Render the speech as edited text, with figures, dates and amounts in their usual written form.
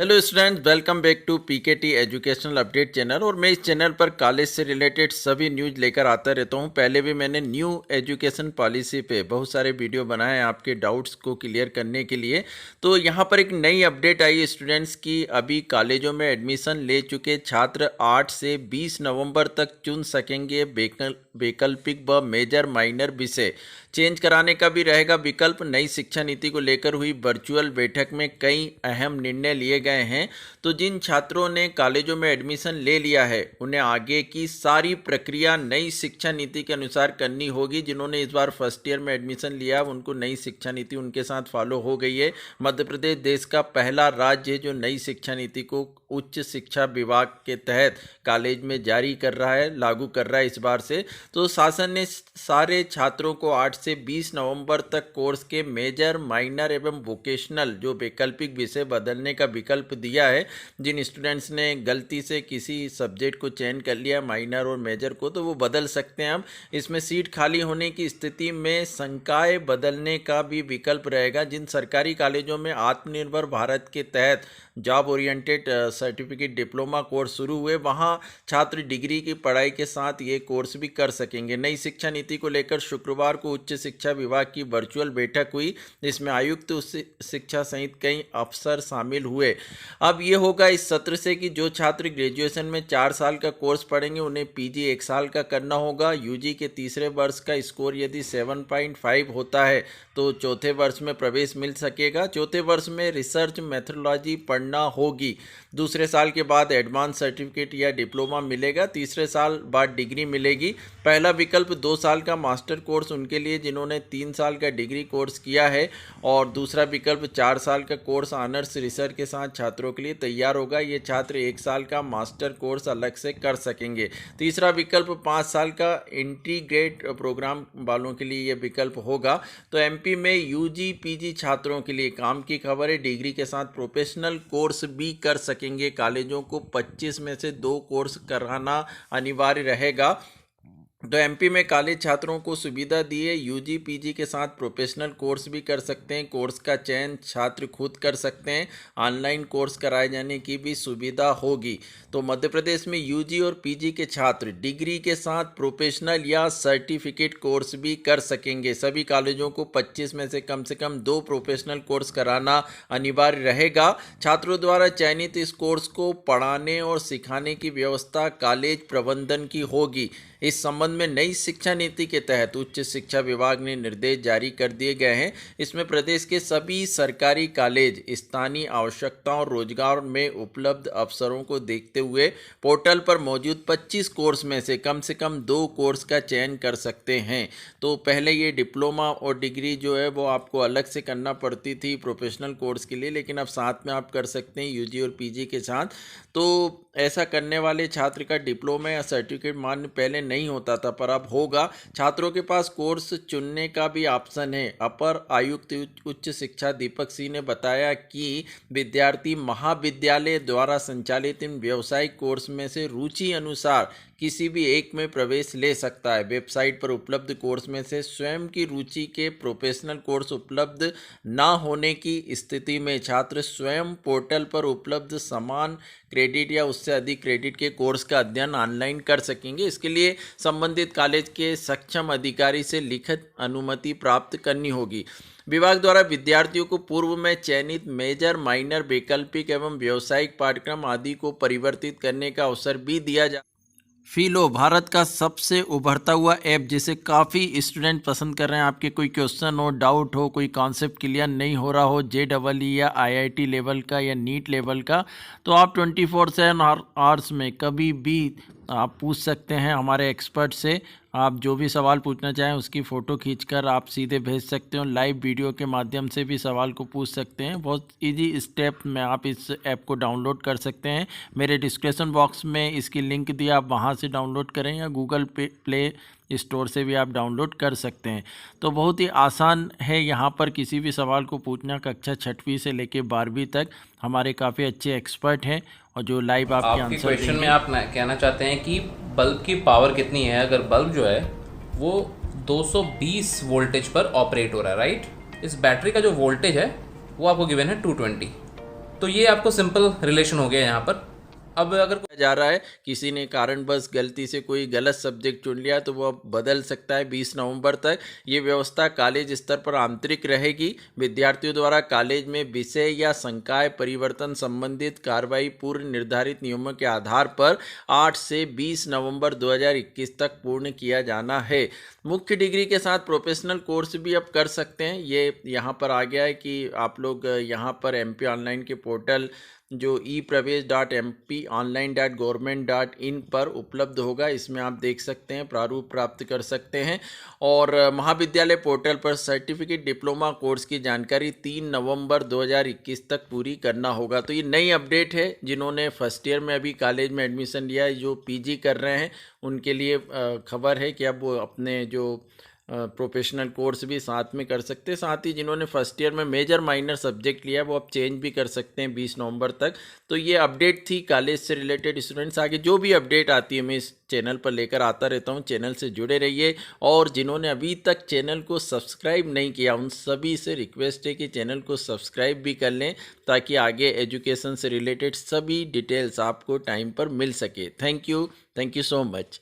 Hello students, welcome back to PKT educational update channel. और मैं इस चैनल पर कॉलेज से रिलेटेड सभी न्यूज़ लेकर आता रहता हूं। पहले भी मैंने न्यू एजुकेशन पॉलिसी पे बहुत सारे वीडियो बनाए हैं आपके डाउट्स को क्लियर करने के लिए। तो यहां पर एक नई अपडेट आई स्टूडेंट्स की। अभी कॉलेजों में एडमिशन ले चुके छात्र 8 से 20 नवंबर तक चुन सकेंगे वैकल्पिक व मेजर माइनर विषय। चेंज कराने का भी रहेगा विकल्प। नई शिक्षा नीति को लेकर हुई वर्चुअल बैठक में कई अहम निर्णय लिए गए हैं। तो जिन छात्रों ने कॉलेजों में एडमिशन ले लिया है उन्हें आगे की सारी प्रक्रिया नई शिक्षा नीति के अनुसार करनी होगी। जिन्होंने इस बार फर्स्ट ईयर में एडमिशन लिया उनको नई शिक्षा नीति उनके साथ फॉलो हो गई है। मध्य प्रदेश देश का पहला राज्य है जो नई शिक्षा नीति को उच्च शिक्षा विभाग के तहत कॉलेज में जारी कर रहा है, लागू कर रहा है इस बार से। तो शासन ने सारे छात्रों को 8 से 20 नवंबर तक कोर्स के मेजर, माइनर एवं वोकेशनल जो वैकल्पिक विषय बदलने का विकल्प दिया है। जिन स्टूडेंट्स ने गलती से किसी सब्जेक्ट को चयन कर लिया माइनर और मेजर को, तो वो बदल सकते हैं। अब इसमें सीट खाली होने की स्थिति में संकाय बदलने का भी विकल्प रहेगा। जिन सरकारी कॉलेजों में आत्मनिर्भर भारत के तहत job oriented certificate diploma course शुरू हुए, वहां छात्र डिग्री की पढ़ाई के साथ ये कोर्स भी कर सकेंगे। नई शिक्षा नीति को लेकर शुक्रवार को उच्च शिक्षा विभाग की वर्चुअल बैठक हुई। इसमें आयुक्त उच्च शिक्षा सहित कई अफसर शामिल हुए। अब ये होगा इस सत्र से कि जो छात्र ग्रेजुएशन में 4 साल का कोर्स पढ़ेंगे उन्हें पीजी 1 साल का करना होगा। यूजी के तीसरे वर्ष का स्कोर यदि 7.5 होता है तो चौथे वर्ष में प्रवेश मिल सकेगा। चौथे वर्ष में रिसर्च मेथोडोलॉजी पढ़ना होगी। दूसरे साल के बाद एडवांस सर्टिफिकेट या डिप्लोमा मिलेगा। तीसरे साल बाद डिग्री मिलेगी। पहला विकल्प 2 साल का मास्टर कोर्स उनके लिए जिन्होंने 3 साल का डिग्री कोर्स किया है, और दूसरा विकल्प 4 साल का कोर्स ऑनर्स रिसर्च के साथ छात्रों के लिए तैयार होगा। ये छात्र 1 साल का मास्टर कोर्स अलग से कर सकेंगे। तीसरा विकल्प 5 साल का इंटीग्रेट प्रोग्राम वालों के लिए ये विकल्प होगा। तो एमपी में यूजी पीजी छात्रों के लिए काम की खबर है। डिग्री के साथ प्रोफेशनल कोर्स भी कर सकेंगे। कॉलेजों को 25 में से 2 कोर्स कराना अनिवार्य रहेगा। तो एमपी में कॉलेज छात्रों को सुविधा दी है। यूजी पीजी के साथ प्रोफेशनल कोर्स भी कर सकते हैं। कोर्स का चयन छात्र खुद कर सकते हैं। ऑनलाइन कोर्स कराए जाने की भी सुविधा होगी। तो मध्य प्रदेश में यूजी और पीजी के छात्र डिग्री के साथ प्रोफेशनल या सर्टिफिकेट कोर्स भी कर सकेंगे। सभी कॉलेजों को 25 में से कम 2 प्रोफेशनल कोर्स कराना अनिवार्य रहेगा। छात्रों द्वारा चयनित इस कोर्स को पढ़ाने और सिखाने की व्यवस्था कॉलेज प्रबंधन की होगी। इस संबंध में नई शिक्षा नीति के तहत उच्च शिक्षा विभाग ने निर्देश जारी कर दिए गए हैं। इसमें प्रदेश के सभी सरकारी कॉलेज स्थानीय आवश्यकताओं और रोजगार में उपलब्ध अवसरों को देखते हुए पोर्टल पर मौजूद 25 कोर्स में से कम 2 कोर्स का चयन कर सकते हैं। तो पहले ये डिप्लोमा और डिग्री जो है वो आपको अलग से करना पड़ती थी प्रोफेशनल कोर्स के लिए, लेकिन अब साथ में आप कर सकते हैं यूजी और पीजी के साथ। तो ऐसा करने वाले छात्र का डिप्लोमा या सर्टिफिकेट मान्य पहले नहीं होता था, पर अब होगा। छात्रों के पास कोर्स चुनने का भी ऑप्शन है। अपर आयुक्त उच्च शिक्षा दीपक सिंह ने बताया कि विद्यार्थी महाविद्यालय द्वारा संचालित इन व्यावसायिक कोर्स में से रुचि अनुसार किसी भी एक में प्रवेश ले सकता है। वेबसाइट पर उपलब्ध कोर्स में से स्वयं की रुचि के प्रोफेशनल कोर्स उपलब्ध ना होने की स्थिति में छात्र स्वयं पोर्टल पर उपलब्ध समान क्रेडिट या उससे अधिक क्रेडिट के कोर्स का अध्ययन ऑनलाइन कर सकेंगे। इसके लिए संबंधित कॉलेज के सक्षम अधिकारी से लिखित अनुमति प्राप्त करनी होगी। विभाग द्वारा विद्यार्थियों को पूर्व में चयनित मेजर, माइनर, वैकल्पिक एवं व्यावसायिक पाठ्यक्रम आदि को परिवर्तित करने का अवसर भी दिया जा। फिलो भारत का सबसे उभरता हुआ ऐप जिसे काफ़ी स्टूडेंट पसंद कर रहे हैं। आपके कोई क्वेश्चन हो, डाउट हो, कोई कॉन्सेप्ट क्लियर नहीं हो रहा हो JEE या IIT लेवल का या नीट लेवल का, तो आप 24/7 आवर्स में कभी भी आप पूछ सकते हैं हमारे एक्सपर्ट से। आप जो भी सवाल पूछना चाहें उसकी फ़ोटो खींचकर आप सीधे भेज सकते हो। लाइव वीडियो के माध्यम से भी सवाल को पूछ सकते हैं। बहुत इजी स्टेप में आप इस ऐप को डाउनलोड कर सकते हैं। मेरे डिस्क्रिप्शन बॉक्स में इसकी लिंक दी, आप वहां से डाउनलोड करें या गूगल प्ले स्टोर से भी आप डाउनलोड कर सकते हैं। तो बहुत ही आसान है यहाँ पर किसी भी सवाल को पूछना। कक्षा 6वीं से लेकर 12वीं तक हमारे काफ़ी अच्छे एक्सपर्ट हैं और जो लाइव आपके आंसर क्वेश्चन में आप कहना चाहते हैं कि बल्ब की पावर कितनी है। अगर बल्ब जो है वो 220 वोल्टेज पर ऑपरेट हो रहा है, राइट। इस बैटरी का जो वोल्टेज है वो आपको गिवन है 220। तो ये आपको सिंपल रिलेशन हो गया यहाँ पर। अब अगर जा रहा है किसी ने कारणवश गलती से कोई गलत सब्जेक्ट चुन लिया तो वो अब बदल सकता है 20 नवंबर तक। ये व्यवस्था कॉलेज स्तर पर आंतरिक रहेगी। विद्यार्थियों द्वारा कॉलेज में विषय या संकाय परिवर्तन संबंधित कार्रवाई पूर्व निर्धारित नियमों के आधार पर 8 से 20 नवंबर 2021 तक पूर्ण किया जाना है। मुख्य डिग्री के साथ प्रोफेशनल कोर्स भी अब कर सकते हैं। ये यहाँ पर आ गया है कि आप लोग यहाँ पर MP ऑनलाइन के पोर्टल जो epravesh.mponline.government.in पर उपलब्ध होगा, इसमें आप देख सकते हैं, प्रारूप प्राप्त कर सकते हैं। और महाविद्यालय पोर्टल पर सर्टिफिकेट डिप्लोमा कोर्स की जानकारी 3 नवंबर 2021 तक पूरी करना होगा। तो ये नई अपडेट है। जिन्होंने फर्स्ट ईयर में अभी कॉलेज में एडमिशन लिया है, जो PG कर रहे हैं, उनके लिए खबर है कि अब वो अपने जो प्रोफेशनल कोर्स भी साथ में कर सकते हैं। साथ ही जिन्होंने फर्स्ट ईयर में मेजर माइनर सब्जेक्ट लिया वो अब चेंज भी कर सकते हैं 20 नवंबर तक। तो ये अपडेट थी कॉलेज से रिलेटेड। स्टूडेंट्स, आगे जो भी अपडेट आती है मैं इस चैनल पर लेकर आता रहता हूँ। चैनल से जुड़े रहिए। और जिन्होंने अभी तक चैनल को सब्सक्राइब नहीं किया उन सभी से रिक्वेस्ट है कि चैनल को सब्सक्राइब भी कर लें, ताकि आगे एजुकेशन से रिलेटेड सभी डिटेल्स आपको टाइम पर मिल सके। Thank you so much.